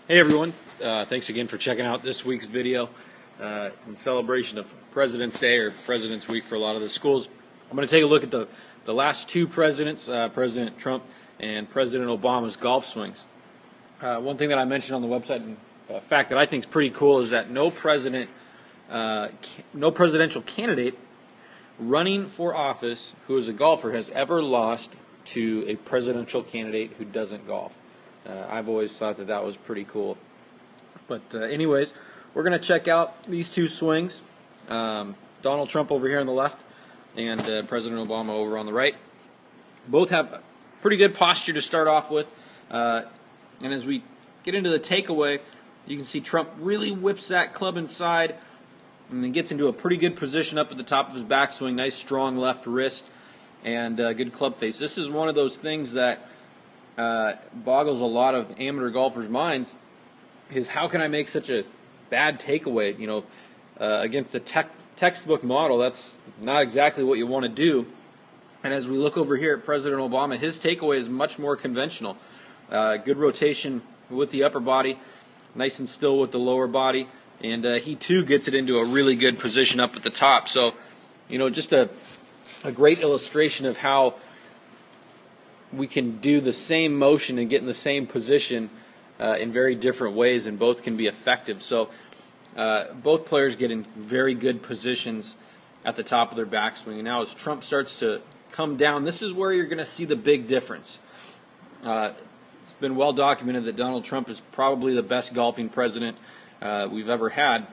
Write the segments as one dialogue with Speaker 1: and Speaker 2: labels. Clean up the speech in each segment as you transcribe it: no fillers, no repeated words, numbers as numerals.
Speaker 1: Hey everyone, thanks again for checking out this week's video in celebration of President's Day or President's Week for a lot of the schools. I'm going to take a look at the last two presidents, President Trump and President Obama's golf swings. One thing that I mentioned on the website, and a fact that I think is pretty cool, is that no presidential candidate running for office who is a golfer has ever lost to a presidential candidate who doesn't golf. I've always thought that was pretty cool. But anyways, we're going to check out these two swings. Donald Trump over here on the left and President Obama over on the right. Both have pretty good posture to start off with. And as we get into the takeaway, you can see Trump really whips that club inside and then gets into a pretty good position up at the top of his backswing. Nice strong left wrist and good club face. This is one of those things that boggles a lot of amateur golfers' minds, is how can I make such a bad takeaway? Against a textbook model, that's not exactly what you want to do. And as we look over here at President Obama, his takeaway is much more conventional. Good rotation with the upper body, nice and still with the lower body, and he too gets it into a really good position up at the top. So, just a great illustration of how we can do the same motion and get in the same position in very different ways, and both can be effective. So both players get in very good positions at the top of their backswing. And now as Trump starts to come down, this is where you're going to see the big difference. It's been well documented that Donald Trump is probably the best golfing president we've ever had.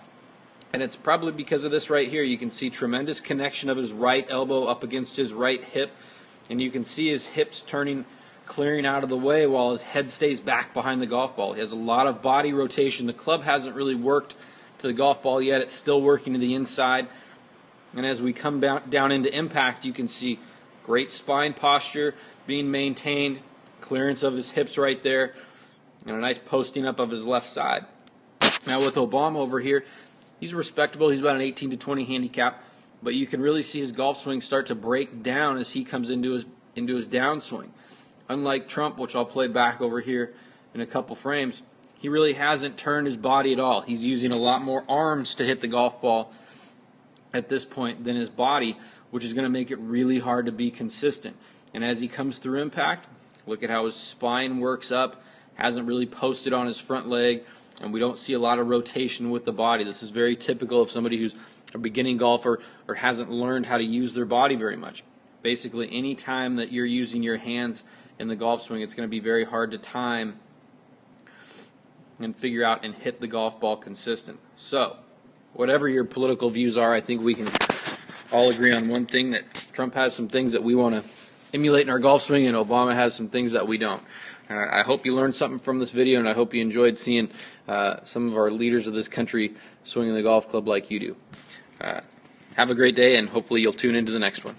Speaker 1: And it's probably because of this right here. You can see tremendous connection of his right elbow up against his right hip. And you can see his hips clearing out of the way while his head stays back behind the golf ball. He has a lot of body rotation. The club hasn't really worked to the golf ball yet. It's still working to the inside. And as we come down into impact, you can see great spine posture being maintained, clearance of his hips right there, and a nice posting up of his left side. Now with Obama over here, he's respectable. He's about an 18 to 20 handicap. But you can really see his golf swing start to break down as he comes into his downswing. Unlike Trump, which I'll play back over here in a couple frames, he really hasn't turned his body at all. He's using a lot more arms to hit the golf ball at this point than his body, which is going to make it really hard to be consistent. And as he comes through impact, look at how his spine works up, hasn't really posted on his front leg, and we don't see a lot of rotation with the body. This is very typical of somebody who's a beginning golfer or hasn't learned how to use their body very much. Basically, any time that you're using your hands in the golf swing, it's going to be very hard to time and figure out and hit the golf ball consistent. So, whatever your political views are, I think we can all agree on one thing, that Trump has some things that we want to emulate in our golf swing, and Obama has some things that we don't. I hope you learned something from this video, and I hope you enjoyed seeing some of our leaders of this country swinging the golf club like you do. Have a great day, and hopefully you'll tune into the next one.